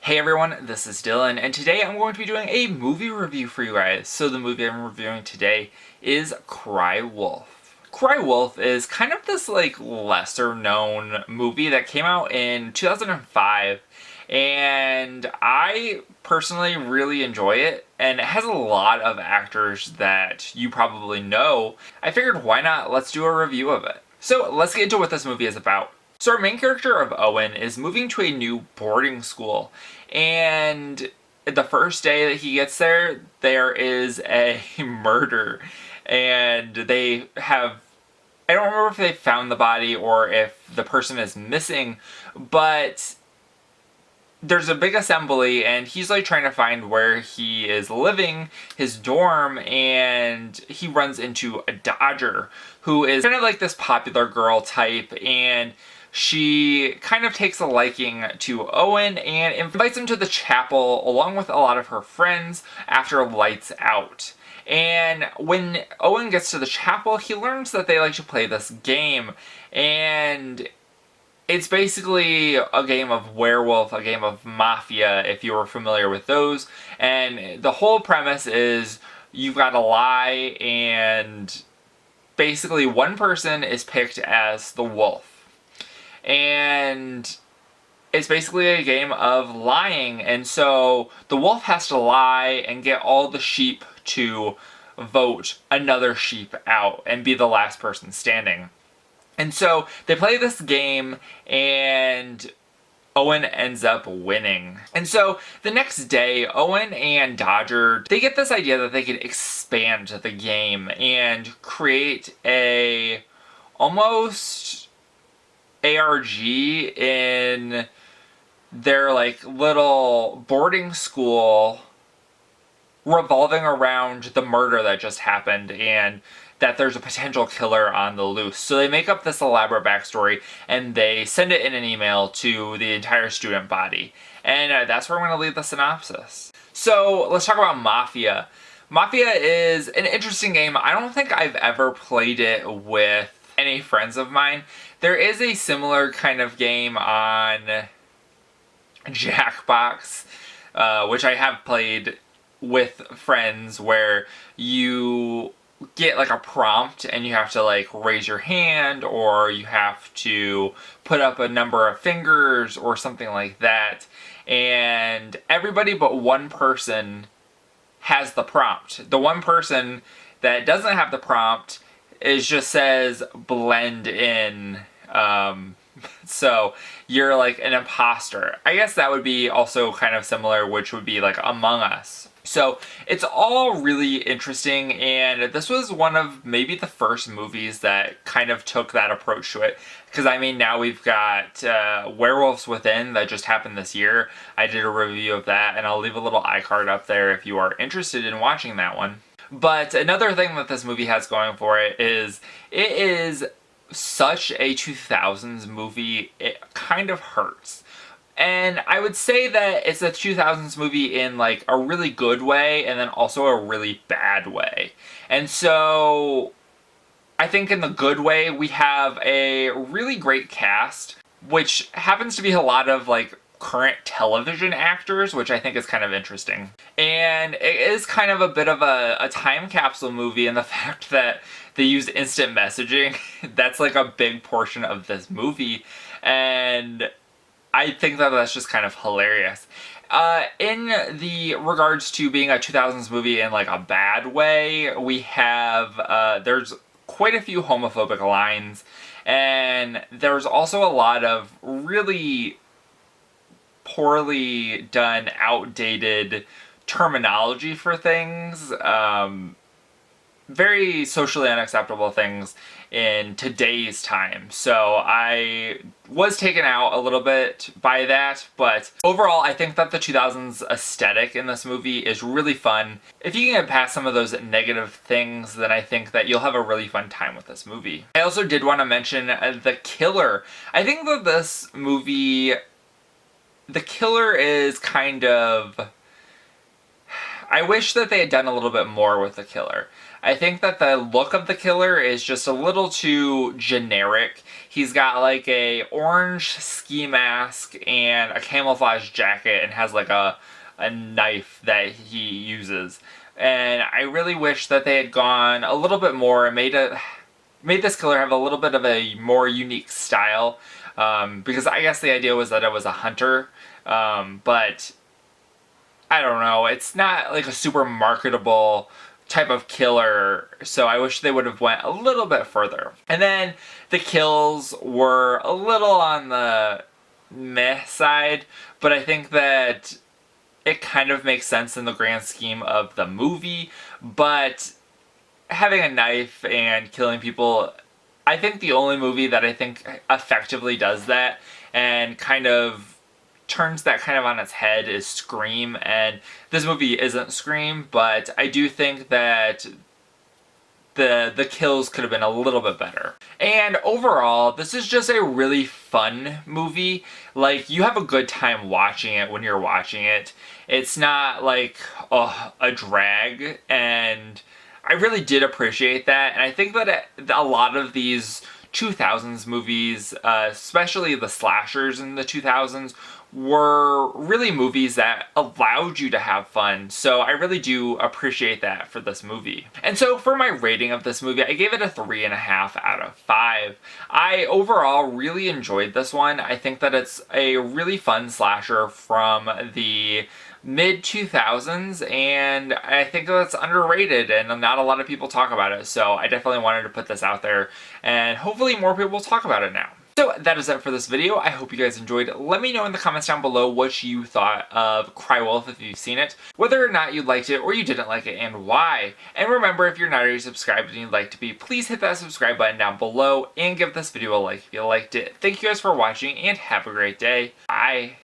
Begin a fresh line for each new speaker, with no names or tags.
Hey everyone, this is Dylan, and today I'm going to be doing a movie review for you guys. So the movie I'm reviewing today is Cry Wolf. Cry Wolf is kind of this lesser known movie that came out in 2005, and I personally really enjoy it, and it has a lot of actors that you probably know. I figured why not, let's do a review of it. So let's get into what this movie is about. So our main character of Owen is moving to a new boarding school, and the first day that he gets there, there is a murder, and I don't remember if they found the body or if the person is missing, but there's a big assembly, and he's trying to find where he is living, his dorm, and he runs into a Dodger, who is kind of this popular girl type, and she kind of takes a liking to Owen and invites him to the chapel along with a lot of her friends after lights out. And when Owen gets to the chapel, he learns that they like to play this game, and it's basically a game of werewolf, a game of Mafia, if you were familiar with those. And the whole premise is you've got to lie, and basically one person is picked as the wolf. And it's basically a game of lying, and so the wolf has to lie and get all the sheep to vote another sheep out and be the last person standing. And so they play this game, and Owen ends up winning. And so the next day, Owen and Dodger, they get this idea that they could expand the game and create a almost ARG in their little boarding school revolving around the murder that just happened and that there's a potential killer on the loose. So they make up this elaborate backstory and they send it in an email to the entire student body. And that's where I'm going to leave the synopsis. So let's talk about Mafia. Mafia is an interesting game. I don't think I've ever played it with any friends of mine. There is a similar kind of game on Jackbox, which I have played with friends, where you get a prompt and you have to raise your hand, or you have to put up a number of fingers or something like that, and everybody but one person has the prompt. The one person that doesn't have the prompt just says blend in. So you're an imposter. I guess that would be also kind of similar, which would be Among Us. So it's all really interesting, and this was one of maybe the first movies that kind of took that approach to it. Because I mean, now we've got Werewolves Within that just happened this year. I did a review of that, and I'll leave a little iCard up there if you are interested in watching that one. But another thing that this movie has going for it is such a 2000s movie, it kind of hurts. And I would say that it's a 2000s movie in a really good way and then also a really bad way. And so I think in the good way we have a really great cast, which happens to be a lot of current television actors, which I think is kind of interesting. And it is kind of a bit of a time capsule movie in the fact that they use instant messaging. That's a big portion of this movie, and I think that that's just kind of hilarious. In the regards to being a 2000s movie in a bad way, we have, there's quite a few homophobic lines, and there's also a lot of really poorly done, outdated terminology for things, very socially unacceptable things in today's time. So I was taken out a little bit by that, but overall I think that the 2000s aesthetic in this movie is really fun. If you can get past some of those negative things, then I think that you'll have a really fun time with this movie. I also did want to mention the killer. I think that this movie, the killer is kind of, I wish that they had done a little bit more with the killer. I think that the look of the killer is just a little too generic. He's got like a orange ski mask and a camouflage jacket and has like a knife that he uses. And I really wish that they had gone a little bit more and made this killer have a little bit of a more unique style. Because I guess the idea was that it was a hunter. But I don't know. It's not like a super marketable type of killer, so I wish they would have went a little bit further. And then the kills were a little on the meh side, but I think that it kind of makes sense in the grand scheme of the movie. But having a knife and killing people, I think the only movie that I think effectively does that and kind of turns that kind of on its head is Scream, and this movie isn't Scream, but I do think that the kills could have been a little bit better. And overall, this is just a really fun movie. Like, you have a good time watching it when you're watching it. It's not like a drag, and I really did appreciate that. And I think that a lot of these 2000s movies, especially the slashers in the 2000s, were really movies that allowed you to have fun. So I really do appreciate that for this movie. And so for my rating of this movie, I gave it a 3.5 out of 5. I overall really enjoyed this one. I think that it's a really fun slasher from the mid-2000s, and I think that's underrated and not a lot of people talk about it, so I definitely wanted to put this out there, and hopefully more people will talk about it now. So that is it for this video. I hope you guys enjoyed. Let me know in the comments down below what you thought of Cry Wolf if you've seen it, whether or not you liked it or you didn't like it, and why. And remember, if you're not already subscribed and you'd like to be, please hit that subscribe button down below and give this video a like if you liked it. Thank you guys for watching and have a great day. Bye.